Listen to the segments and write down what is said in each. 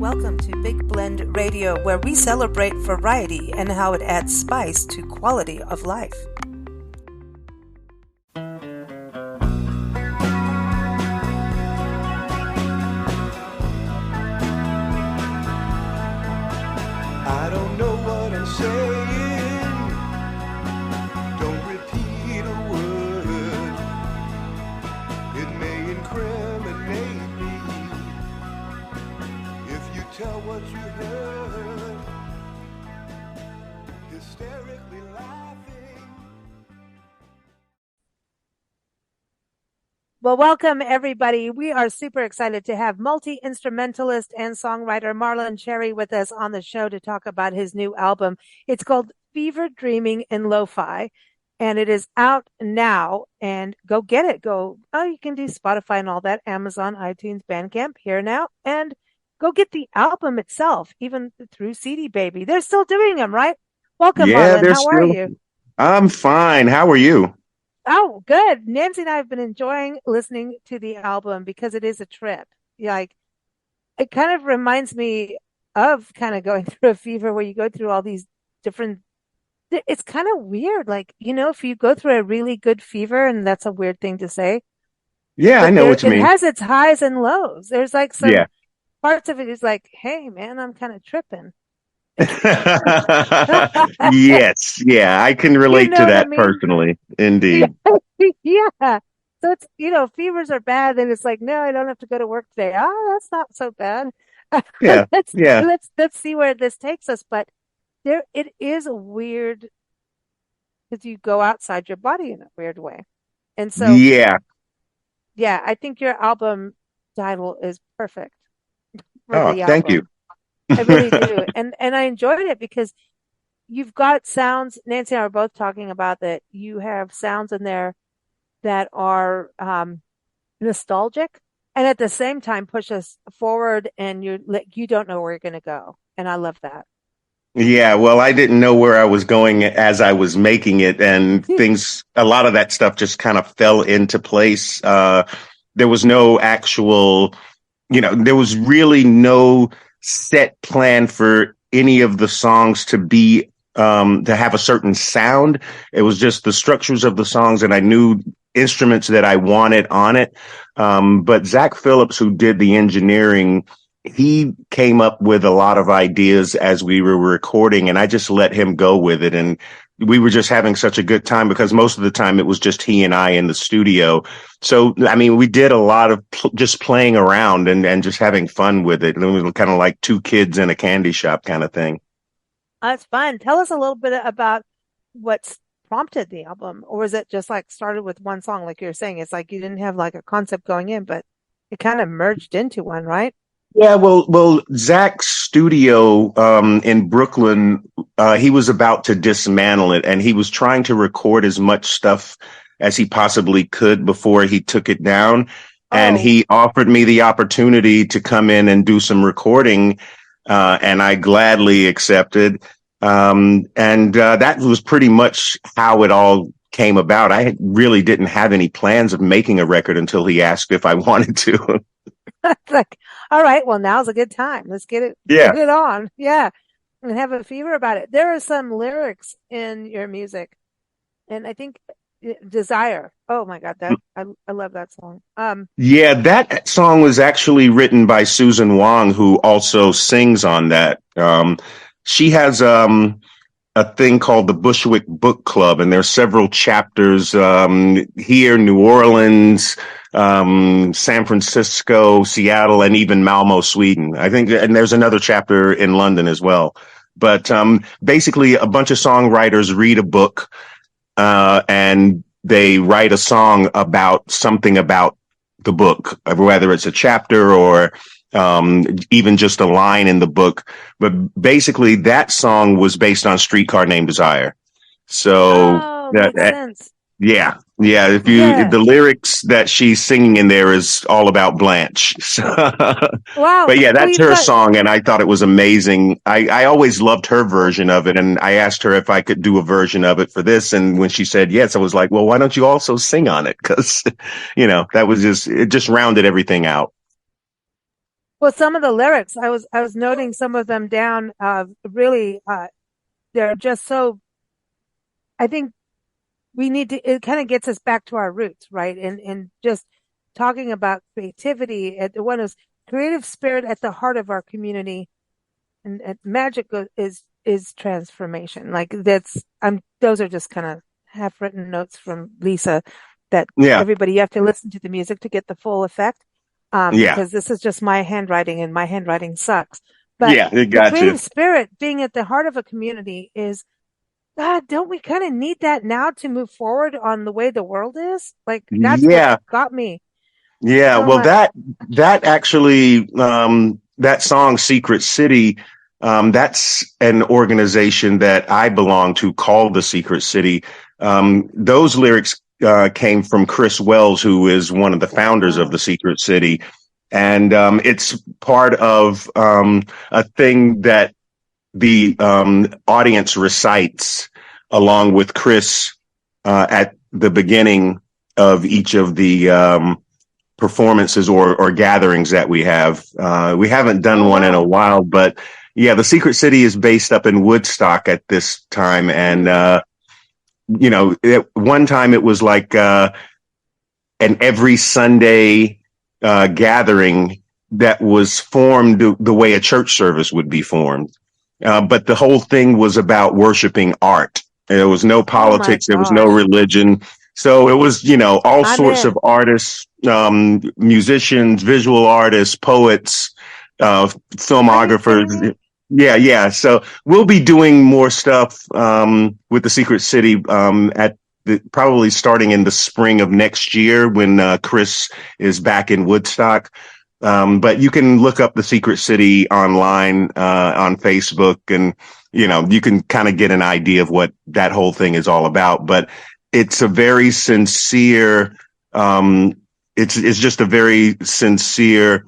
Welcome to Big Blend Radio, where we celebrate variety and how it adds spice to quality of life. I don't know what I'm saying. Don't repeat a word. It may incriminate me if you tell what you heard. Hysterically laughing. Well, welcome everybody. We are super excited to have multi-instrumentalist and songwriter Marlon Cherry with us on the show to talk about his new album. It's called Fever Dreaming in Lo-Fi, and it is out now. And go get it. You can do Spotify and all that, Amazon, iTunes, Bandcamp, here now, and go get the album itself, even through CD Baby. They're still doing them, right? Welcome, Marlon. How are you? I'm fine. How are you? Oh, good. Nancy and I have been enjoying listening to the album because it is a trip. Like, it kind of reminds me of kind of going through a fever where you go through all these different, it's kind of weird. Like, if you go through a really good fever, and that's a weird thing to say. Yeah, I know what you mean. It has its highs and lows. There's like some parts of it is like, hey, man, I'm kind of tripping. Yes, yeah, I can relate to that personally. Indeed. Yeah. So it's, fevers are bad, and it's like, no, I don't have to go to work today. Oh, that's not so bad. Yeah. Let's see where this takes us. But it is a weird, because you go outside your body in a weird way. And so, yeah, I think your album title is perfect for the album. Thank you. I really do. And I enjoyed it because you've got sounds. Nancy and I were both talking about that. You have sounds in there that are nostalgic and at the same time push us forward, and you don't know where you're going to go. And I love that. Yeah, well, I didn't know where I was going as I was making it, and a lot of that stuff just kind of fell into place. There was no actual, there was really no set plan for any of the songs to be to have a certain sound. It was just the structures of the songs, and I knew instruments that I wanted on it. But Zach Phillips, who did the engineering, he came up with a lot of ideas as we were recording, and I just let him go with it. And we were just having such a good time because most of the time it was just he and I in the studio. So, I mean, we did a lot of just playing around and just having fun with it. And it was kind of like two kids in a candy shop kind of thing. That's fun. Tell us a little bit about what's prompted the album, or was it just like started with one song? Like you're saying, it's like you didn't have like a concept going in, but it kind of merged into one, right? Yeah, well, Zach's studio in Brooklyn, he was about to dismantle it, and he was trying to record as much stuff as he possibly could before he took it down. And he offered me the opportunity to come in and do some recording, and I gladly accepted. And that was pretty much how it all came about. I really didn't have any plans of making a record until he asked if I wanted to. It's like, all right, well, now's a good time. Let's get it on. Yeah. And have a fever about it. There are some lyrics in your music, and I think Desire. Oh my God, I love that song. Yeah, that song was actually written by Susan Hwang, who also sings on that. She has a thing called the Bushwick Book Club, and there's several chapters here, New Orleans, San Francisco, Seattle, and even Malmo, Sweden. I think, and there's another chapter in London as well. But basically, a bunch of songwriters read a book, and they write a song about something about the book, whether it's a chapter or even just a line in the book. But basically, that song was based on Streetcar Named Desire. So makes sense. Yeah. If the lyrics that she's singing in there is all about Blanche. So, wow. But yeah, that's her song, and I thought it was amazing. I always loved her version of it, and I asked her if I could do a version of it for this, and when she said yes, I was like, well, why don't you also sing on it? Because, that was it just rounded everything out. Well, some of the lyrics, I was noting some of them down, really, they're just so, I think we need to, it kind of gets us back to our roots, right? And just talking about creativity. The one is creative spirit at the heart of our community, and magic is transformation. Like those are just kind of half written notes from Lisa that Yeah. everybody, you have to listen to the music to get the full effect. Yeah. Because this is just my handwriting and my handwriting sucks. But Yeah. It the got you. creative spirit being at the heart of a community is, God, don't we kind of need that now to move forward on the way the world is? Like that's what Yeah. got me Yeah, so well, much. that actually that song "Secret City," that's an organization that I belong to called the Secret City. Those lyrics came from Chris Wells, who is one of the founders of Oh, the Secret City, and it's part of a thing that the audience recites along with Chris at the beginning of each of the performances or gatherings that we have. We haven't done oh one in a wow. while, but yeah, the Secret City is based up in Woodstock at this time. And, Hmm. at one time it was like an every Sunday gathering that was formed the way a church service would be formed. But the whole thing was about worshiping art. There was no Oh my politics. There was no gosh. religion. So it was, all I'm sorts of in. artists, musicians, visual artists, poets, Are you kidding filmographers. me? Yeah, yeah. So we'll be doing more stuff with the Secret City at probably starting in the spring of next year when Chris is back in Woodstock. But you can look up the Secret City online on Facebook, and you can kind of get an idea of what that whole thing is all about. But it's a very sincere. It's just a very sincere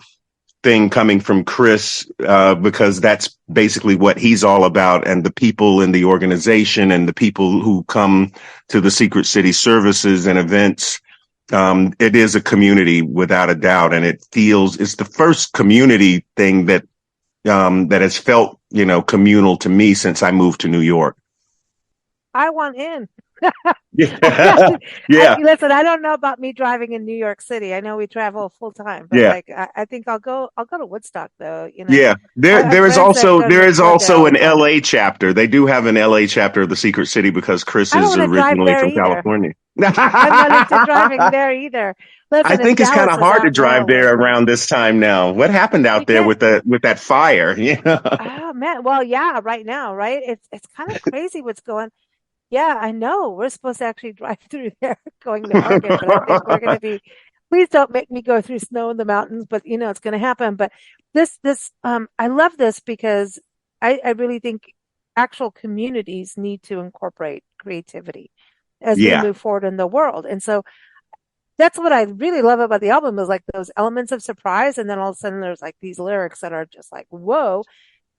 thing coming from Chris because that's basically what he's all about, and the people in the organization and the people who come to the Secret City services and events. It is a community without a doubt, and it's the first community thing that has felt, communal to me since I moved to New York. I want in. Yeah. Yeah. Listen, I don't know about me driving in New York City. I know we travel full time, but Yeah. like I think I'll go to Woodstock though. Yeah. I There have there is friends that also go there to is go there also all the an time. LA chapter. They do have an LA chapter of the Secret City because Chris I don't is want to drive originally there from either. California. I'm not into driving there either. I Listen, and think it's kind Dallas of is hard to out my drive way, there so around this time now. What happened you out there can't. with that fire? Yeah. Oh man, well, yeah, right now, right? It's kind of crazy what's going. Yeah, I know. We're supposed to actually drive through there going to market, but I think we're going to be. Please don't make me go through snow in the mountains, but it's going to happen. But I love this because I really think actual communities need to incorporate creativity as we Yeah. move forward in the world. And so that's what I really love about the album is like those elements of surprise. And then all of a sudden there's like these lyrics that are just like, whoa.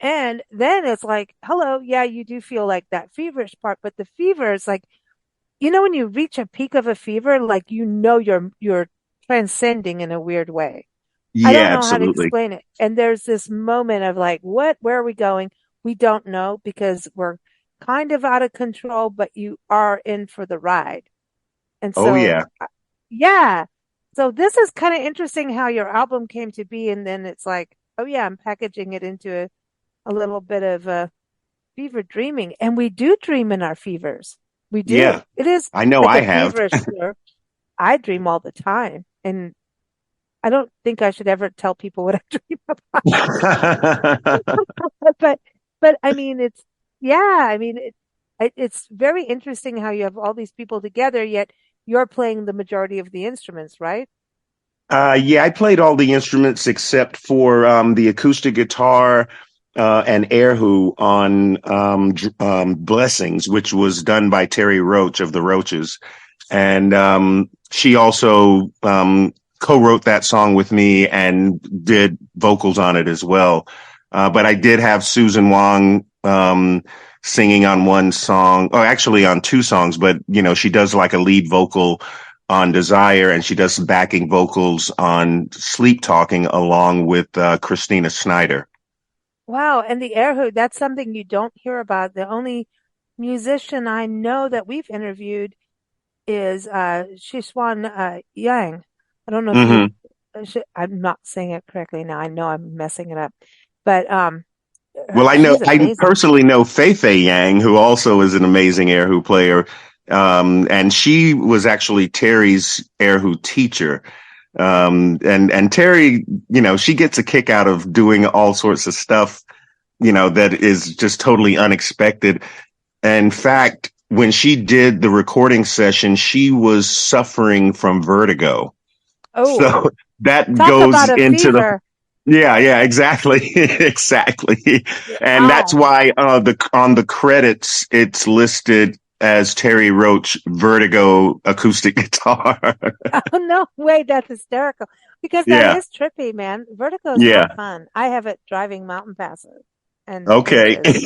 And then it's like, hello, yeah, you do feel like that feverish part, but the fever is like, when you reach a peak of a fever, like you're transcending in a weird way. I Yeah, don't know how to absolutely. explain it. And there's this moment of like, what? Where are we going? We don't know because we're kind of out of control, but you are in for the ride. And Oh so, yeah. yeah. So this is kind of interesting how your album came to be. And then it's like, oh yeah, I'm packaging it into a little bit of fever dreaming. And we do dream in our fevers. We Yeah. do. It is I know like I a have. feverish fear. I dream all the time. And I don't think I should ever tell people what I dream about. But, but I mean, yeah, I mean, it's very interesting how you have all these people together, yet you're playing the majority of the instruments, right? Yeah, I played all the instruments except for the acoustic guitar and erhu on Blessings, which was done by Terre Roche of the Roches. And she also co-wrote that song with me and did vocals on it as well. But I did have Susan Hwang singing on one song, or actually on two songs, but she does like a lead vocal on Desire, and she does some backing vocals on Sleep Talking along with Christina Schneider. Wow. And the air hoot, that's something you don't hear about. The only musician I know that we've interviewed is Shishwan Yang. I don't know if you, Hmm. I'm not saying it correctly now. I know I'm messing it up, but Well, she's I amazing. personally know Feifei Yang, who also is an amazing air hoop player. And she was actually Terry's air hoop teacher. And Terry, she gets a kick out of doing all sorts of stuff, that is just totally unexpected. In fact, when she did the recording session, she was suffering from vertigo. Oh, So that talk goes about a into the fever. yeah, exactly. Exactly. And that's Ow. why the on the credits it's listed as Terry Roche Vertigo acoustic guitar. Oh, no, wait, that's hysterical. Because that Yeah. is trippy, man. Vertigo is not Yeah. fun. I have it driving mountain passes, and it Okay. is.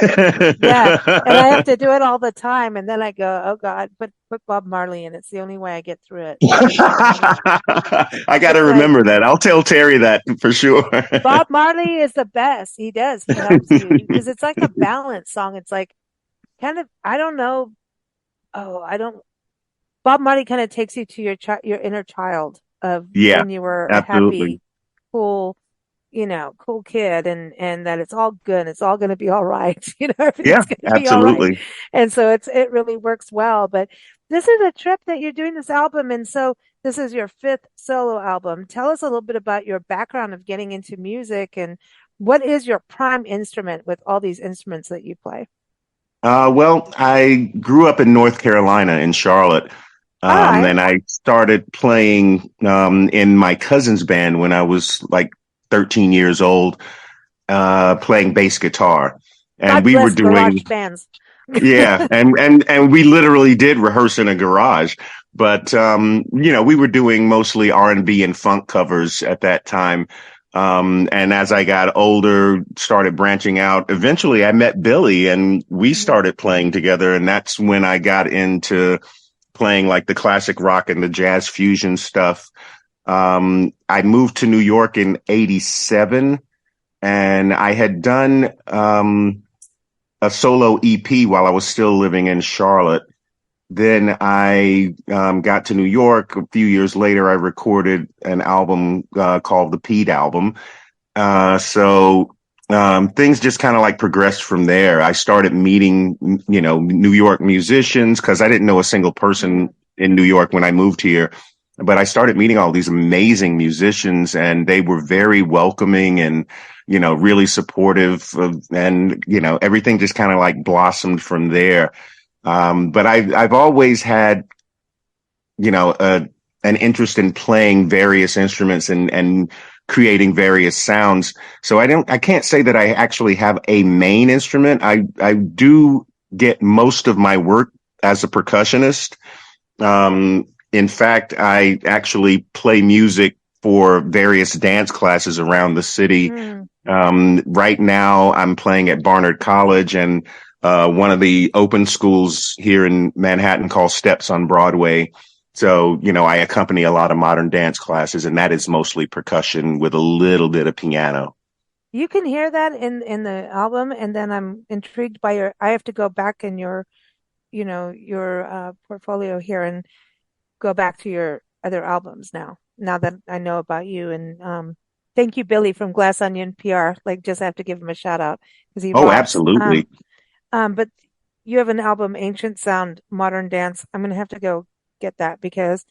Yeah, and I have to do it all the time, and then I go, "Oh God, put Bob Marley in." It's the only way I get through it. I got to It's like remember that. I'll tell Terry that for sure. Bob Marley is the best. He does. He helps you because it's like a balance song. It's like kind of I don't know. Oh, I don't. Bob Marley kind of takes you to your inner child of Yeah, when you were a absolutely. happy, cool, cool kid, and that it's all good. It's all going to be all right. Yeah, Everything's going to be all right. absolutely. And so it really works well. But this is a trip that you're doing this album, and so this is your fifth solo album. Tell us a little bit about your background of getting into music and what is your prime instrument with all these instruments that you play? Well, I grew up in North Carolina in Charlotte. All right. And I started playing in my cousin's band when I was like 13 years old, playing bass guitar. And God we were bless garage doing, bands. yeah, and we literally did rehearse in a garage. But we were doing mostly R&B and B and funk covers at that time. And as I got older, started branching out. Eventually, I met Billy, and we Mhm. started playing together. And that's when I got into playing like the classic rock and the jazz fusion stuff. I moved to New York in '87, and I had done a solo EP while I was still living in Charlotte. Then I got to New York. A few years later, I recorded an album called the Pete album. So things just kind of like progressed from there. I started meeting, New York musicians because I didn't know a single person Mhm. in New York when I moved here. But I started meeting all these amazing musicians, and they were very welcoming and, really supportive and, everything just kind of like blossomed from there. But I've always had, you know, a, an interest in playing various instruments and creating various sounds. So I can't say that I actually have a main instrument. I do get most of my work as a percussionist. In fact, I actually play music for various dance classes around the city. Mm. Right now, I'm playing at Barnard College and one of the open schools here in Manhattan called Steps on Broadway. So, I accompany a lot of modern dance classes, and that is mostly percussion with a little bit of piano. You can hear that in the album, and then I'm intrigued by I have to go back in your portfolio here and go back to your other albums now that I know about you. And thank you, Billy from Glass Onion PR. Like, just have to give him a shout out because he Oh, rocks. absolutely. But you have an album, Ancient Sound, Modern Dance. I'm gonna have to go get that because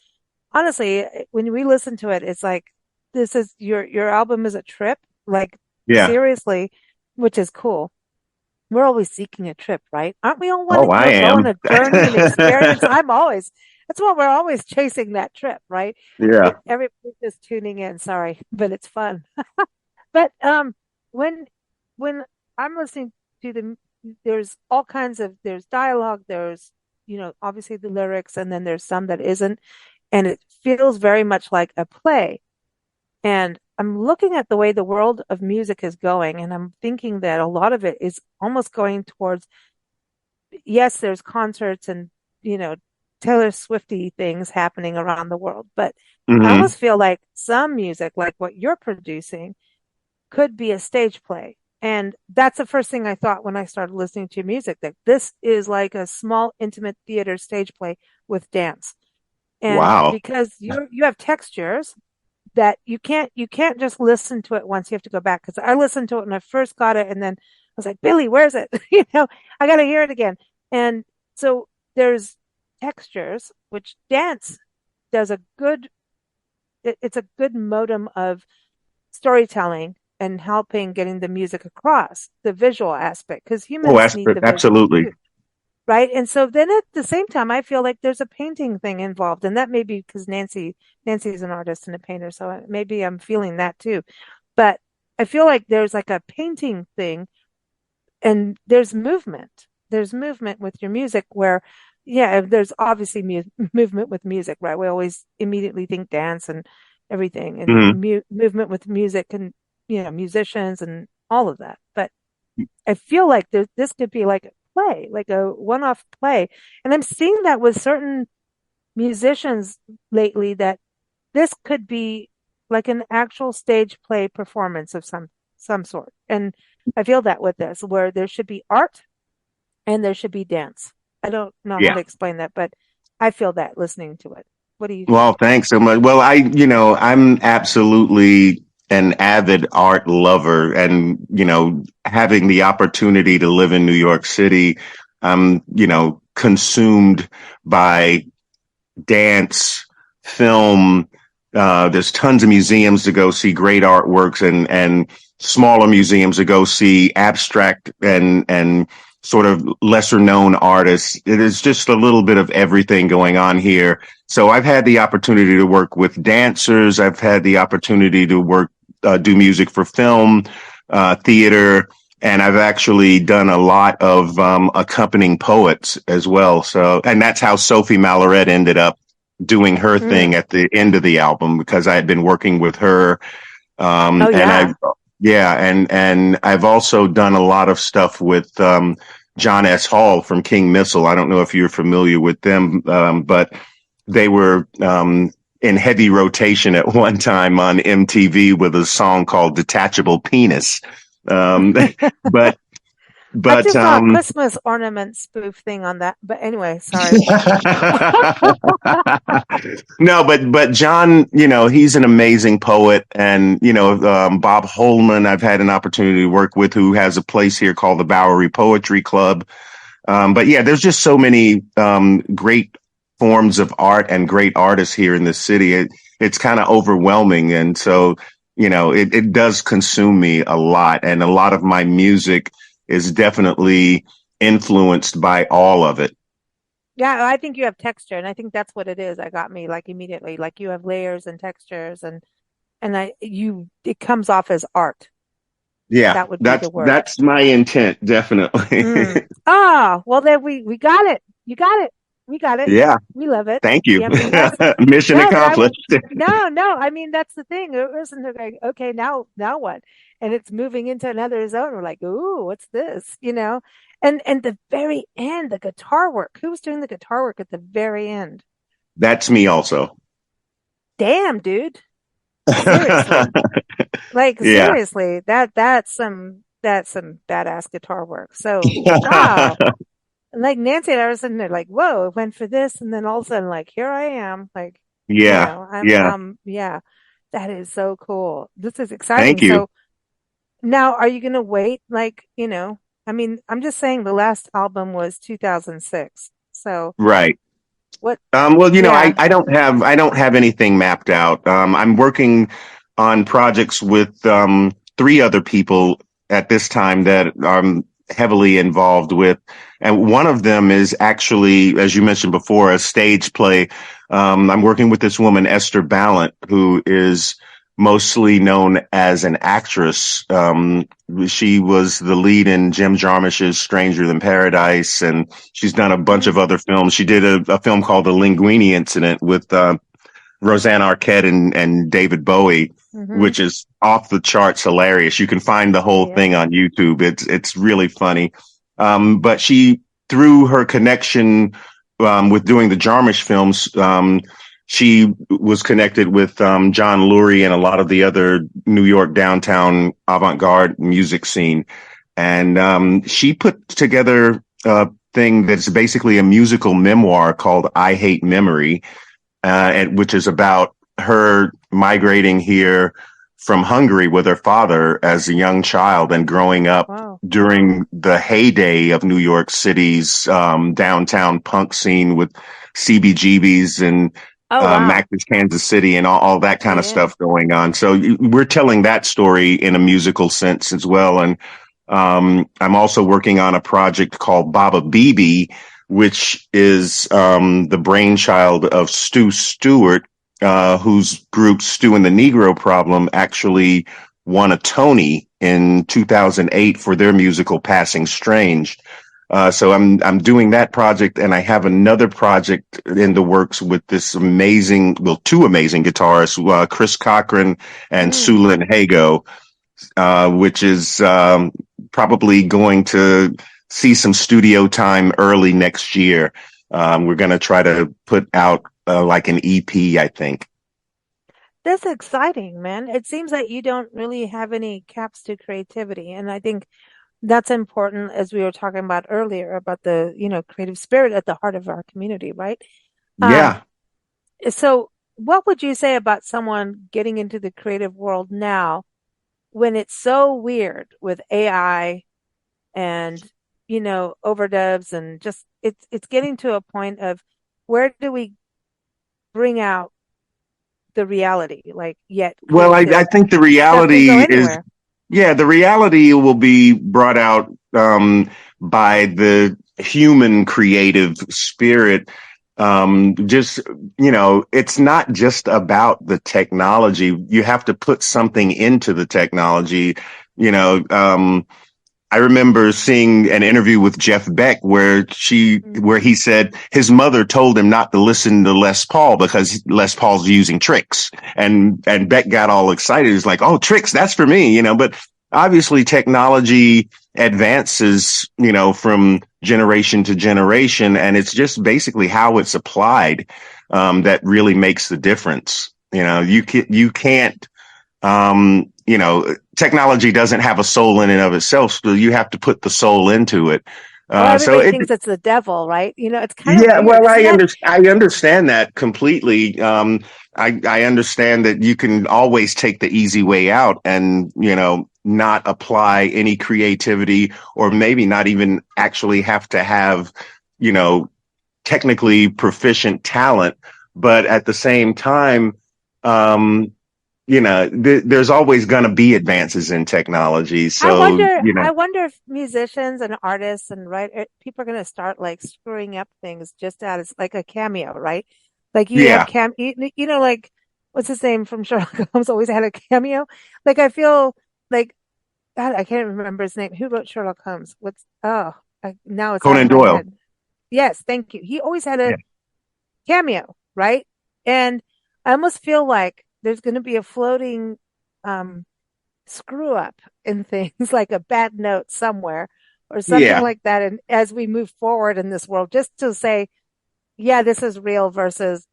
honestly, when we listen to it, it's like this is your album is a trip. Like Yeah. seriously, which is cool. We're always seeking a trip, right? Aren't we all Oh, wanting I to go on am. a journey and experience? That's what we're always chasing that trip, right? Yeah. Everybody's just tuning in. Sorry, but it's fun. But when when I'm listening to there's all kinds of there's dialogue, there's obviously the lyrics, and then there's some that isn't, and it feels very much like a play. And I'm looking at the way the world of music is going, and I'm thinking that a lot of it is almost going towards, yes, there's concerts and, you know, Taylor Swifty things happening around the world. But I Hmm. almost feel like some music, like what you're producing, could be a stage play. And that's the first thing I thought when I started listening to music, that this is like a small, intimate theater stage play with dance. And Wow. because you have textures that you can't just listen to it once. You have to go back. Because I listened to it when I first got it, and then I was like, Billy, where's it? I got to hear it again. And so there's textures, which dance does a good. It's a good modem of storytelling and helping getting the music across the visual aspect, because Oh, humans need the visual absolutely. too. Right. And so then at the same time, I feel like there's a painting thing involved. And that may be because Nancy's an artist and a painter. So maybe I'm feeling that too. But I feel like there's like a painting thing, and there's movement. There's movement with your music where, yeah, there's obviously movement with music, right? We always immediately think dance and everything, and Hmm. movement with music and, musicians and all of that. But I feel like this could be like a play, like a one-off play. And I'm seeing that with certain musicians lately, that this could be like an actual stage play performance of some sort. And I feel that with this, where there should be art and there should be dance. I don't know how Yeah. to explain that, but I feel that listening to it. What do you Well, think? thanks so much. Well, I'm absolutely an avid art lover, and, having the opportunity to live in New York City, I'm, consumed by dance, film. There's tons of museums to go see great artworks, and smaller museums to go see abstract and sort of lesser known artists. It is just a little bit of everything going on here. So I've had the opportunity to work with dancers. I've had the opportunity to do music for film, theater, and I've actually done a lot of accompanying poets as well. So, and that's how Sophie Malleret ended up doing her thing Mm. at the end of the album, because I had been working with her. Oh And yeah. and I've also done a lot of stuff with John S. Hall from King Missile. I don't know if you're familiar with them, but they were in heavy rotation at one time on MTV with a song called Detachable Penis. Um, but I but just saw a Christmas ornament spoof thing on that. But anyway, sorry. No, but John, he's an amazing poet, and Bob Holman, I've had an opportunity to work with, who has a place here called the Bowery Poetry Club. But yeah, there's just so many great forms of art and great artists here in the city. It's kind of overwhelming, and so it does consume me a lot, and a lot of my music is definitely influenced by all of it. Yeah, I think you have texture, and I think that's what it is. I got me like immediately. Like you have layers and textures, and it comes off as art. Yeah, That would be that's the word. that's my intent, definitely. Mm. Ah, well then we got it. You got it. We got it. Yeah, We love it. thank you. Yeah, I mean that's Mission no, but accomplished. no. I mean that's the thing. It wasn't like, okay, now what? And it's moving into another zone. We're like, ooh, what's this? And the very end, the guitar work. Who was doing the guitar work at the very end? That's me also. Damn, dude. Seriously. Like Yeah. seriously, that's some badass guitar work. So wow. And like Nancy and I were sitting there like, whoa, it went for this, and then all of a sudden, like, here I am. Like, Yeah. Yeah. yeah, that is so cool. This is exciting. Thank you. So now are you gonna wait? Like, I mean, I'm just saying the last album was 2006. So Right. what, Well, yeah. I don't have anything mapped out. I'm working on projects with three other people at this time that I'm heavily involved with, and one of them is actually, as you mentioned before, a stage play. I'm working with this woman, Esther Ballant, who is mostly known as an actress. She was the lead in Jim Jarmusch's Stranger Than Paradise, and she's done a bunch Hmm. of other films. She did a film called The Linguini Incident with Roseanne Arquette and David Bowie, Hmm. which is off the charts hilarious. You can find the whole Yeah. thing on YouTube. It's really funny. But she, through her connection with doing the Jarmusch films, she was connected with John Lurie and a lot of the other New York downtown avant-garde music scene. And she put together a thing that's basically a musical memoir called I Hate Memory, which is about her migrating here from Hungary with her father as a young child and growing up during the heyday of New York City's downtown punk scene with CBGBs and Max's Kansas City and all that kind of stuff going on. So we're telling that story in a musical sense as well. And I'm also working on a project called Baba Bibi, which is the brainchild of Stu Stewart, whose group Stu and the Negro Problem actually won a Tony in 2008 for their musical Passing Strange. So I'm doing that project, and I have another project in the works with this two amazing guitarists, Chris Cochran and Sulin Hago, which is probably going to see some studio time early next year. We're going to try to put out like an EP, I think. That's exciting, man. It seems that you don't really have any caps to creativity. And I think that's important, as we were talking about earlier, about the, creative spirit at the heart of our community, right? Yeah. So what would you say about someone getting into the creative world now when it's so weird with AI and, overdubs and just it's getting to a point of where do we bring out the reality? Well, I think the reality is, the reality will be brought out by the human creative spirit. It's not just about the technology. You have to put something into the technology. I remember seeing an interview with Jeff Beck where he said his mother told him not to listen to Les Paul because Les Paul's using tricks, and Beck got all excited. He's like, "Oh, tricks, that's for me," But obviously, technology advances, from generation to generation, and it's just basically how it's applied that really makes the difference. You can't. Technology doesn't have a soul in and of itself, so you have to put the soul into it. Everybody thinks it's the devil, right? It's kind of weird, well, I understand that completely. I understand that you can always take the easy way out and, not apply any creativity, or maybe not even actually have to have, technically proficient talent. But at the same time, there's always going to be advances in technology. So I wonder if musicians and artists and people are going to start screwing up things just as like a cameo, right? Like you have like what's his name from Sherlock Holmes always had a cameo. Like I feel like God, I can't remember his name. Who wrote Sherlock Holmes? Now it's Conan out of my Doyle. head. Yes, thank you. He always had a cameo, right? And I almost feel like there's going to be a floating screw up in things, like a bad note somewhere or something like that. And as we move forward in this world, just to say, this is real versus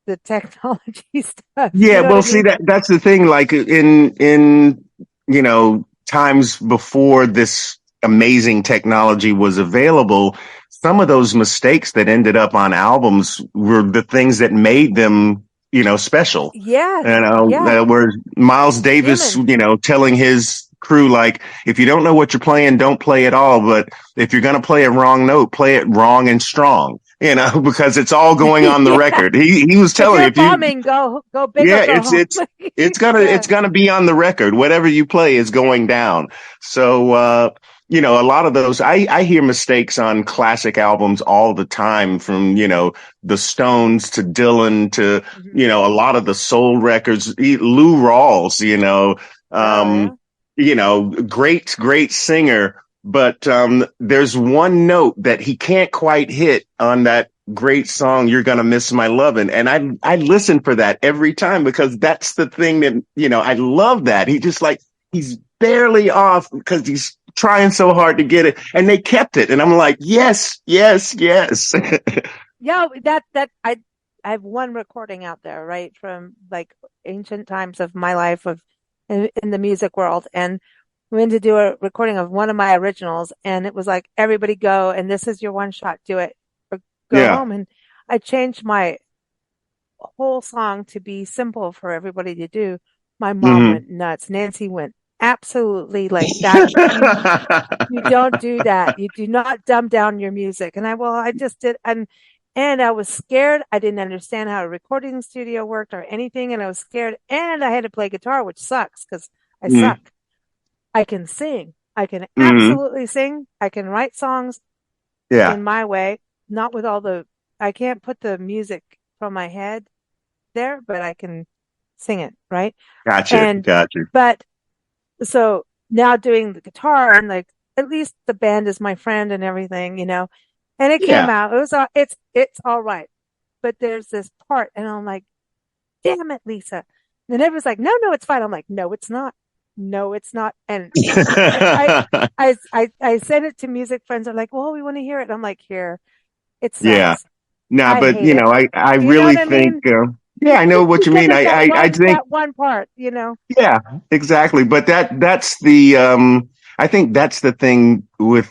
the technology stuff. Yeah, see, that's the thing. Like in times before this amazing technology was available, some of those mistakes that ended up on albums were the things that made them special. Where Miles Davis, telling his crew, like, if you don't know what you're playing, don't play at all. But if you're going to play a wrong note, play it wrong and strong, because it's all going on the record. He was telling if you're bombing, go big. It's gonna be on the record. Whatever you play is going down. So, a lot of those, I hear mistakes on classic albums all the time, from, the Stones to Dylan to, a lot of the soul records, Lou Rawls, great singer. But there's one note that he can't quite hit on that great song, You're Gonna Miss My Lovin'. And I listen for that every time, because that's the thing that, I love that. He's barely off because he's trying so hard to get it, and they kept it. And I'm like, yes, yes, yes. Yeah, I have one recording out there, right, from like ancient times of my life of in the music world, and we went to do a recording of one of my originals, and it was like everybody go, and this is your one shot, do it or go Yeah. home. And I changed my whole song to be simple for everybody to do. My mom Hmm. went nuts. Nancy went absolutely like that. You don't do that. You do not dumb down your music. And I just did. And I was scared. I didn't understand how a recording studio worked or anything. And I was scared. And I had to play guitar, which sucks because I Hmm. suck. I can sing. I can Hmm. absolutely sing. I can write songs Yeah. in my way, not with all I can't put the music from my head there, but I can sing it, right? Gotcha. And, Gotcha. but so now doing the guitar and like, at least the band is my friend and everything, and it came Yeah. out. It's all right. But there's this part and I'm like, damn it, Lisa. And everyone's like, no, no, it's fine. I'm like, no, it's not. No, it's not. And I, I sent it to music friends. They're like, well, we want to hear it. I'm like, here, it Yeah. sucks. Nah, I but hate it. I You know really what I think, mean? yeah, I know what you Because mean. it's I think, that one part. yeah, exactly. But that's I think that's the thing with,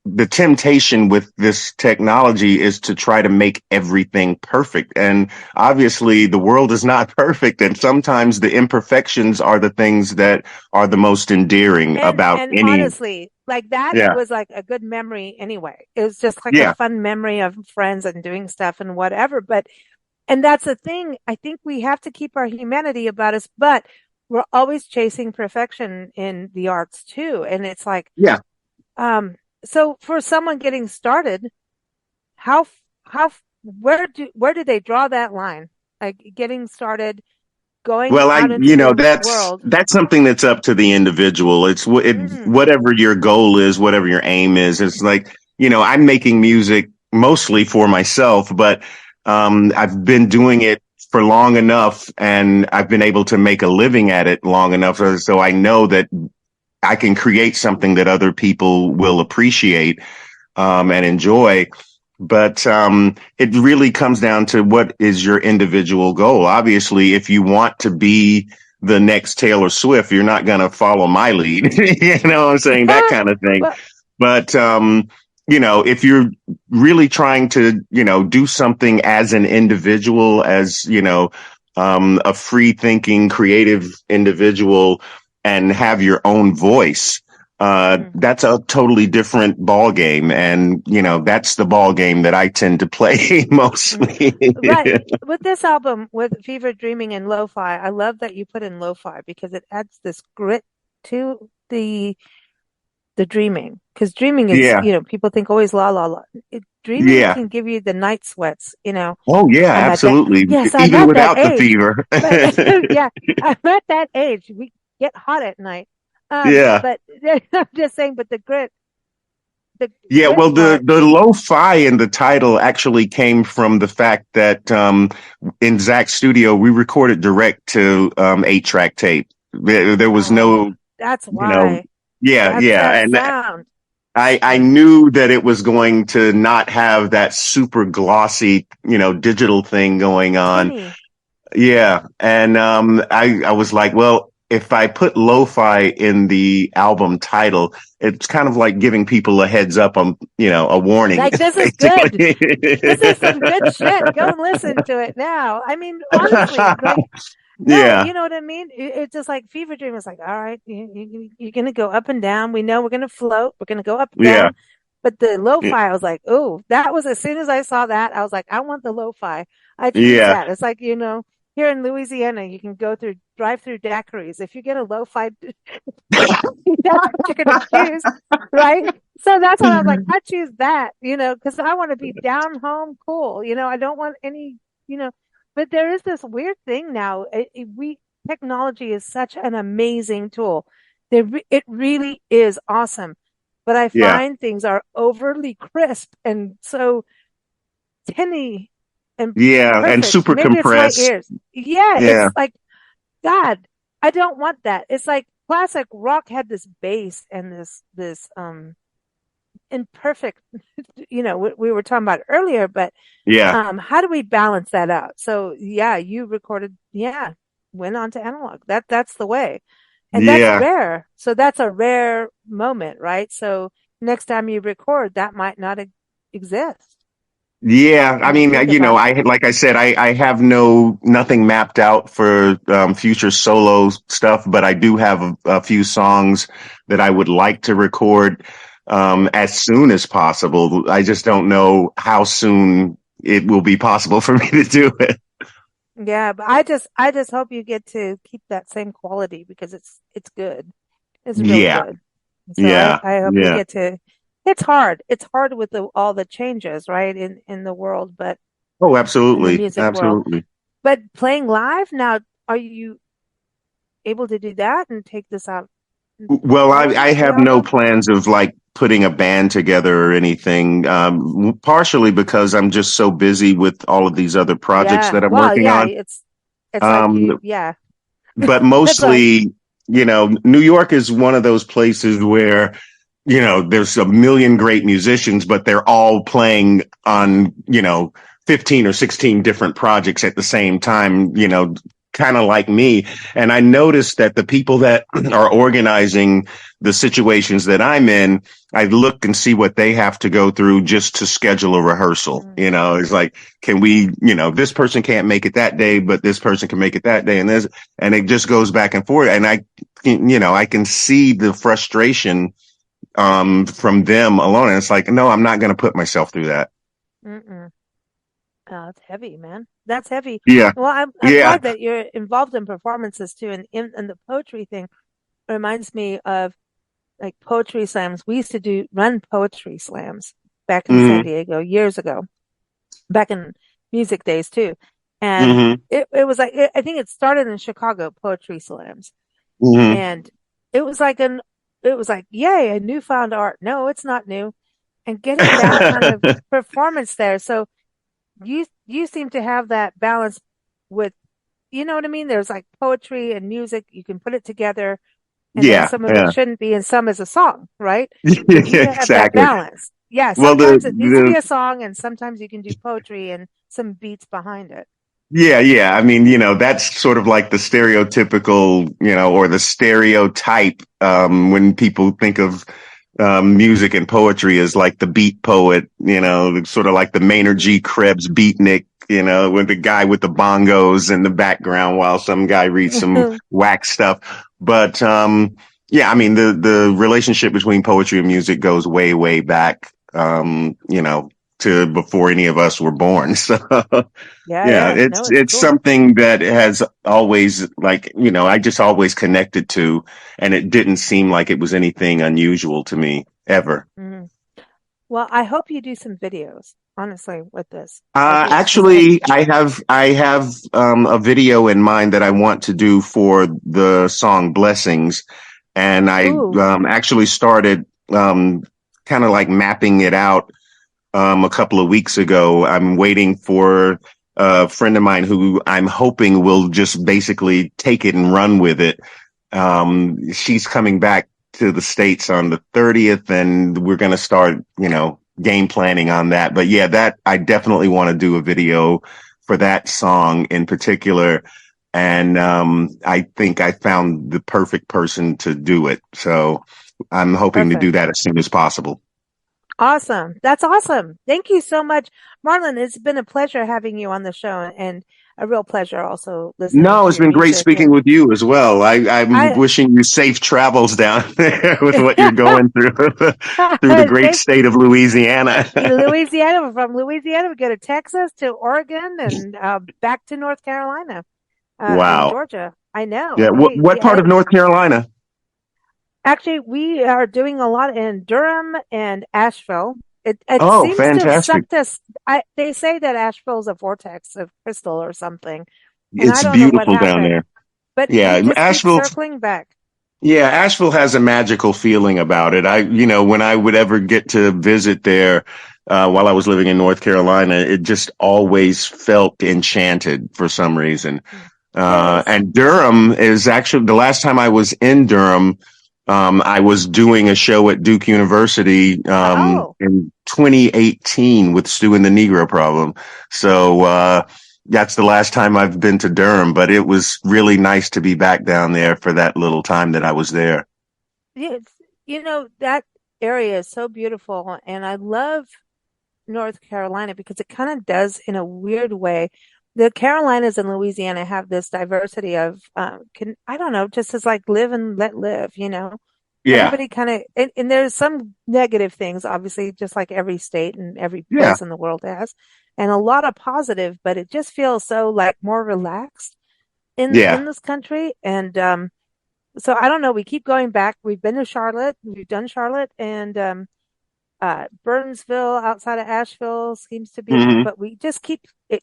the temptation with this technology is to try to make everything perfect. And obviously the world is not perfect. And sometimes the imperfections are the things that are the most endearing about And any, honestly, like that yeah, was like a good memory anyway. It was just like a yeah, fun memory of friends and doing stuff and whatever. But and that's the thing. I think we have to keep our humanity about us, but we're always chasing perfection in the arts too. And it's like, yeah. um, so for someone getting started, how, where do they draw that line? Like getting started, going Well, out into the world. that's something that's up to the individual. Mm, Whatever your goal is, whatever your aim is. It's like, I'm making music mostly for myself, but I've been doing it for long enough, and I've been able to make a living at it long enough, so I know that I can create something that other people will appreciate, and enjoy. But it really comes down to what is your individual goal. Obviously, if you want to be the next Taylor Swift, you're not going to follow my lead. You know what I'm saying? That kind of thing. well, But, if you're really trying to, do something as an individual, as, a free thinking, creative individual, and have your own voice, mm. that's a totally different ball game. And, that's the ball game that I tend to play Mm. mostly. But with this album, with Fever Dreaming and Lo-Fi, I love that you put in Lo-Fi because it adds this grit to the dreaming. Because dreaming is, Yeah. people think always la la la. Dreaming Yeah. can give you the night sweats. Oh, yeah, I'm at that, absolutely. yes, I'm Even at that without the age. fever. But yeah, I'm at that age. We get hot at night. Yeah. But I'm just saying, but the Yeah, grit well, part. the lo-fi in the title actually came from the fact that, in Zach's studio, we recorded direct to, 8-track tape. There was Oh, no, that's you know, why. yeah, That's yeah. that And sound. I Mm, knew that it was going to not have that super glossy, digital thing going on. tinny. Yeah. And I was like, well, if I put lo-fi in the album title, it's kind of like giving people a heads up on, a warning, Like, this is good. basically. This is some good shit. Go and listen to it now. I mean, honestly, like, no, Yeah. you know what I mean? It's just like Fever Dream is like, all right, you're going to go up and down. We know we're going to float. We're going to go up and Yeah. down. But the lo-fi, I was like, oh, that was as soon as I saw that, I was like, I want the lo-fi. I choose Yeah. that. It's like, here in Louisiana, you can drive through daiquiris. If you get a lo-fi, that's what you're going to choose, right? So that's what I was like, I choose that, because I want to be down home cool. I don't want any, you know, but there is this weird thing now. Technology is such an amazing tool. It really is awesome. But I Yeah. find things are overly crisp and so tinny and Yeah. And perfect. super Maybe it's my compressed. ears. Yeah, Yeah. it's like, God, I don't want that. It's like classic rock had this bass and this imperfect, we were talking about earlier, but Yeah. how do we balance that out? So yeah, you recorded, yeah, went on to analog. That's the way. And that's Yeah. rare. So that's a rare moment, right? So next time you record, that might not exist. Yeah, I And you mean, think about it. like I said, I have nothing mapped out for future solo stuff, but I do have a few songs that I would like to record as soon as possible. I just don't know how soon it will be possible for me to do it. Yeah, but I just hope you get to keep that same quality because it's good. It's really Yeah, good. So I yeah, I hope you yeah. get to. It's hard. It's hard with all the changes, right, in the world, but Oh, in the absolutely, music world. absolutely. But playing live now, are you able to do that and take this out and Well, perform I the have no album? plans of like putting a band together or anything, partially because I'm just so busy with all of these other projects Yeah. that I'm Well, working yeah, on. it's like Um, yeah. but That's like mostly, New York is one of those places where, there's a million great musicians, but they're all playing on, 15 or 16 different projects at the same time, kind of like me. And I noticed that the people that are organizing the situations that I'm in, I look and see what they have to go through just to schedule a rehearsal. mm, It's like, can we, this person can't make it that day, but this person can make it that day. And it just goes back and forth. And I can see the frustration, from them alone. And it's like, no, I'm not going to put myself through that. mm-mm. Oh, it's heavy, man. That's heavy. Yeah. Well, I'm Yeah. glad that you're involved in performances too, and in the poetry thing reminds me of like poetry slams. We used to run poetry slams back in San Hmm. Diego years ago, back in music days too. And Hmm. it was like, I think it started in Chicago, poetry slams. Hmm. And it was like it was like, yay, a newfound art. No, it's not new. And getting that kind of performance there. So you seem to have that balance with, you know what I mean? There's like poetry and music. You can put it together and then Yeah. some of it Yeah. shouldn't be and some is a song, right? But you have that Exactly. balance. Yeah, Well, sometimes it needs to be a song and sometimes you can do poetry and some beats behind it. yeah, yeah. I mean, that's sort of like the stereotypical, or the stereotype, when people think of, music and poetry as like the beat poet, sort of like the Maynard G. Krebs beatnik, with the guy with the bongos in the background while some guy reads some whack stuff. But, yeah, I mean, the relationship between poetry and music goes way, way back, to before any of us were born. So, Yeah, yeah, yeah. No, it's it's cool. something that has always like, I just always connected to, and it didn't seem like it was anything unusual to me ever. Mhm. Well, I hope you do some videos, honestly, with this. I do, because Actually, I have a video in mind that I want to do for the song Blessings, and I ooh, actually started kind of like mapping it out a couple of weeks ago. I'm waiting for a friend of mine who I'm hoping will just basically take it and run with it. She's coming back to the States on the 30th, and we're going to start, game planning on that. But yeah, that I definitely want to do a video for that song in particular. And I think I found the perfect person to do it. So I'm hoping to do perfect. that as soon as possible. Awesome. That's awesome. Thank you so much. Marlon, it's been a pleasure having you on the show and a real pleasure also listening No, to it's your been great music. speaking And with you as well. I'm I, wishing you safe travels down there with what you're going through through the great thank state of Louisiana. Louisiana. From Louisiana, we go to Texas, to Oregon, and back to North Carolina, and Wow. Georgia. I know. Yeah. What part of North Carolina? Actually, we are doing a lot in Durham and Asheville. It Oh, seems to have fantastic. sucked us. They say that Asheville is a vortex of crystal or something, and I It's don't know what beautiful down happened, there. but we Yeah. just keep Asheville. circling back. Yeah. Asheville has a magical feeling about it. When I would ever get to visit there, while I was living in North Carolina, it just always felt enchanted for some reason. Yes. And Durham is actually the last time I was in Durham. I was doing a show at Duke University Oh, in 2018 with Stu and the Negro Problem. So that's the last time I've been to Durham, but it was really nice to be back down there for that little time that I was there. yeah, that area is so beautiful, and I love North Carolina because it kind of does in a weird way. The Carolinas and Louisiana have this diversity of I don't know, just as like live and let live. Yeah, Everybody kind of and there's some negative things, obviously, just like every state and every yeah, place in the world has, and a lot of positive, but it just feels so like more relaxed yeah. in this country. And so I don't know, we keep going back. We've been to Charlotte, we've done Charlotte, and Burnsville outside of Asheville seems to be, Hmm. but it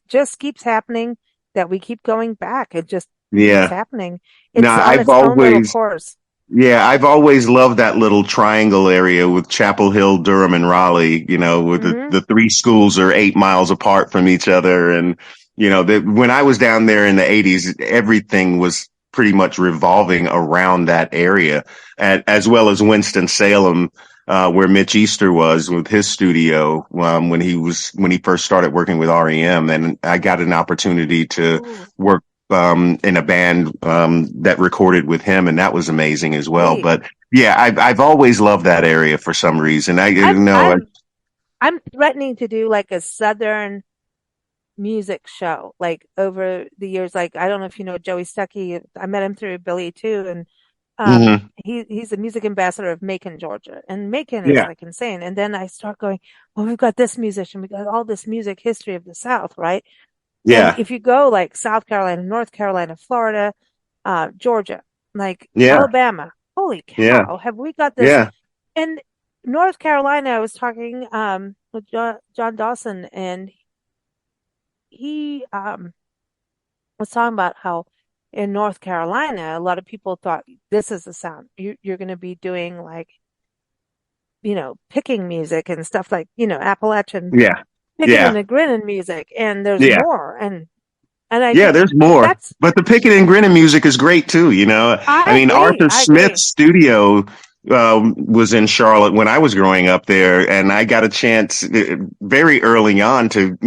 just keeps happening that we keep going back. It just keeps Yeah. happening. Now It's on its own little course. I've always loved that little triangle area with Chapel Hill, Durham, and Raleigh, with Hmm. the three schools are 8 miles apart from each other. And, when I was down there in the 80s, everything was pretty much revolving around that area, as well as Winston-Salem, where Mitch Easter was with his studio, when he first started working with REM. And I got an opportunity to Ooh, work in a band that recorded with him, and that was amazing as well. sweet. But yeah, I've always loved that area for some reason. I I'm you know. I'm I'm threatening to do like a Southern music show, like over the years. Like I don't know if you know Joey Stuckey. I met him through Billy too, and Hmm. he's the music ambassador of Macon, Georgia, and Macon is Yeah, like insane. And then I start going, well, we've got this musician, we got all this music history of the South, right? And yeah, if you go like South Carolina, North Carolina, Florida, Georgia, like yeah, Alabama, holy yeah, cow, have we got this? yeah. And North Carolina, I was talking with John Dawson, and he was talking about how in North Carolina, a lot of people thought this is the sound you're going to be doing, like, picking music and stuff, like, Appalachian Yeah, picking and yeah, a grinning music. And there's yeah. more. And I Yeah, think there's more. that's, But the picking and grinning music is great too, I I mean, agree. Arthur I agree. Smith's studio was in Charlotte when I was growing up there, and I got a chance very early on to,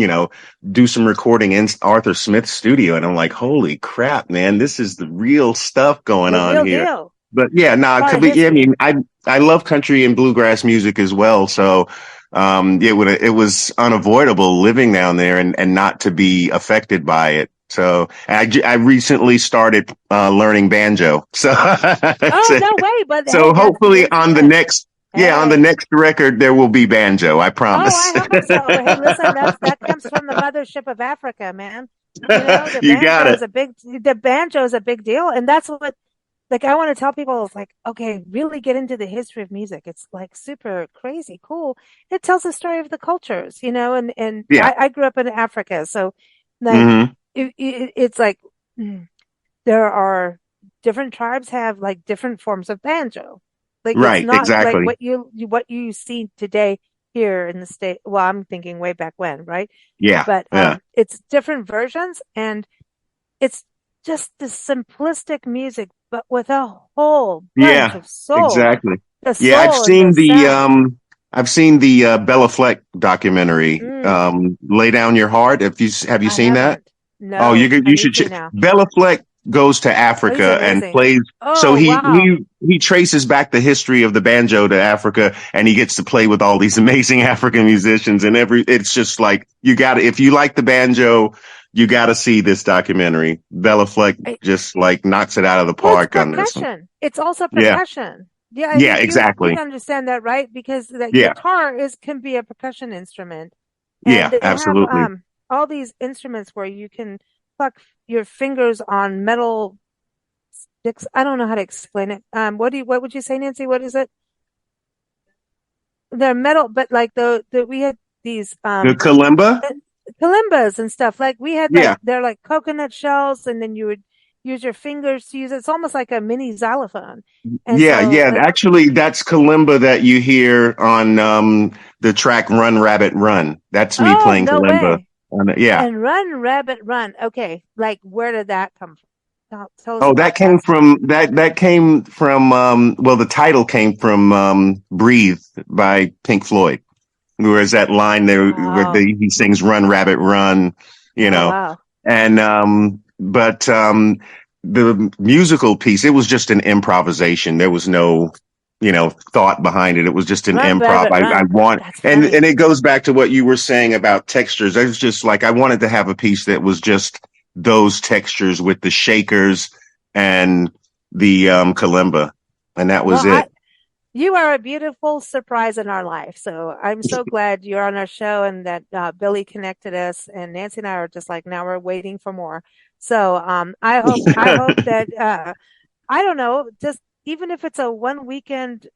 do some recording in Arthur Smith's studio, and I'm like, holy crap, man, this is the real stuff going The on real here. deal. But yeah, no, Part of I history. mean, I love country and bluegrass music as well, so it was unavoidable living down there and not to be affected by it. So I recently started learning banjo. So Oh, no way. But hey, so that's the hopefully instrument. on the Hey. next record there will be banjo. I Oh, promise. I hope so. Hey, listen, that comes from the mothership of Africa, man. You got it. The banjo is a big deal. And that's what, like, I want to tell people is like, okay, really get into the history of music. It's like super crazy cool. It tells the story of the cultures, and Yeah. I grew up in Africa. So like, Hmm. it's like, mm, there are different tribes have like different forms of banjo. Like it's Right. not like Exactly. what you see today here in the state. Well, I'm thinking way back when, right? Yeah. But Yeah. it's different versions, and it's just the simplistic music, but with a whole bunch Yeah. of soul. Exactly. The Yeah. soul in the sound. I've seen the Bella Fleck documentary, Mm, "Lay Down Your Heart." Have you I seen that? haven't. Oh, No, I you need should. to now. Bella Fleck goes to Oh, he's Africa and amazing. plays. So Oh, wow. he traces back the history of the banjo to Africa, and he gets to play with all these amazing African musicians. And it's just like if you like the banjo, you got to see this documentary. Bella Fleck I, just like knocks it out of the well, it's park on this one. percussion. It's also Yeah, percussion. Yeah, I yeah, mean, you'd exactly. understand that, right? Because the Yeah, guitar can be a percussion instrument. And yeah, they have absolutely. all these instruments where you can pluck your fingers on metal sticks. I don't know how to explain it. What would you say, Nancy? What is it? They're metal, but like the we had these The kalimba. kalimbas and stuff. Like we had, like, Yeah, they're like coconut shells, and then you would use your fingers to use it. It's almost like a mini xylophone. And yeah, so yeah. like, Actually, that's kalimba that you hear on the track "Run Rabbit Run." That's me oh, playing no kalimba. way. Yeah. And Run Rabbit Run. Okay, like where did that come Tell us Oh, about that. that came from well, the title came from "Breathe" by Pink Floyd. Whereas that line there where Oh, he sings "Run Rabbit Run," you oh know, wow. and but the musical piece, it was just an improvisation. There was no, thought behind it. It was just an Run, improv. rabbit, I run. want, That's and funny. it goes back to what you were saying about textures. I was just like, I wanted to have a piece that was just those textures with the shakers and the kalimba, and that Well, was it. you are a beautiful surprise in our life. So I'm so glad you're on our show and that Billy connected us. And Nancy and I are just like, now we're waiting for more. So I hope that I don't know, just even if it's a one weekend,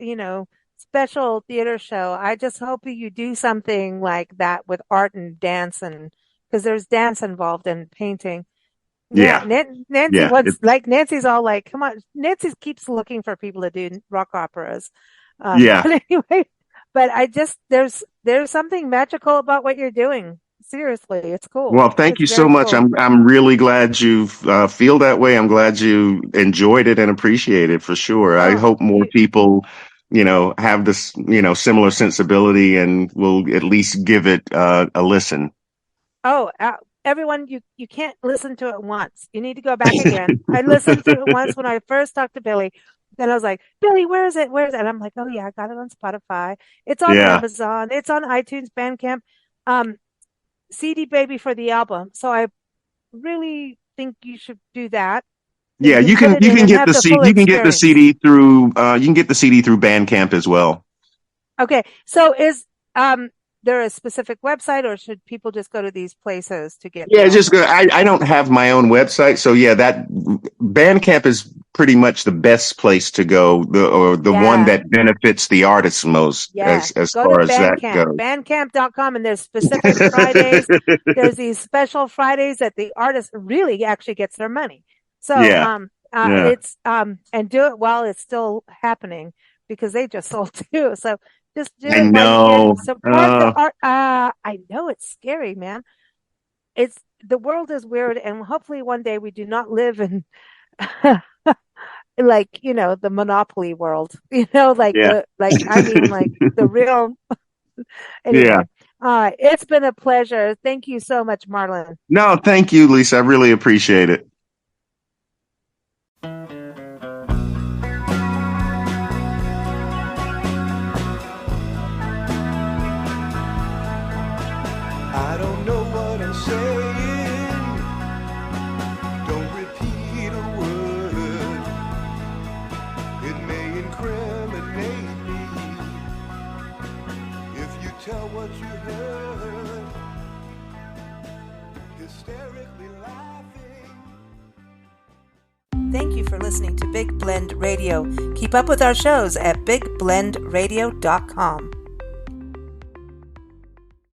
special theater show, I just hope that you do something like that with art and dance and because there's dance involved in painting. Yeah, Yeah, Nancy yeah, wants like Nancy's all like, come on. Nancy keeps looking for people to do rock operas. yeah. But anyway, but I just there's something magical about what you're doing. Seriously, it's cool. Well, thank It's you so very much. cool. I'm really glad you feel that way. I'm glad you enjoyed it and appreciate it for sure. I Oh, hope more you people, have this, similar sensibility and will at least give it a listen. oh everyone, you can't listen to it once. You need to go back again. I listened to it once when I first talked to Billy. Then I was like, Billy, where is it? Where is it? And I'm like, oh yeah, I got it on Spotify. It's on Yeah. Amazon. It's on iTunes, Bandcamp. Um, CD Baby for the album. So I really think you should do that. Then Yeah, you can put it you in can and get have the the full you can get the experience. CD through you can get the CD through Bandcamp as well. Okay. So is there a specific website or should people just go to these places to get the Yeah, just album? go. I don't have my own website, so yeah, that Bandcamp is pretty much the best place to go, or the one Yeah. that benefits the artist most Yeah. as Go to far as that Bandcamp, goes. bandcamp.com, and there's specific Fridays. There's these special Fridays that the artist really actually gets their money. So, Yeah, yeah. it's, and do it while it's still happening because they just sold too. So just do I it while you can know. support the art. I know it's scary, man. The world is weird and hopefully one day we do not live in like, the monopoly world, Yeah, I mean, like the real. yeah. Anyway, it's been a pleasure. Thank you so much, Marlon. No, thank you, Lisa. I really appreciate it. I don't know what I'm saying. Don't repeat a word. It may incriminate me if you tell what you heard. Hysterically laughing. Thank you for listening to Big Blend Radio. Keep up with our shows at bigblendradio.com.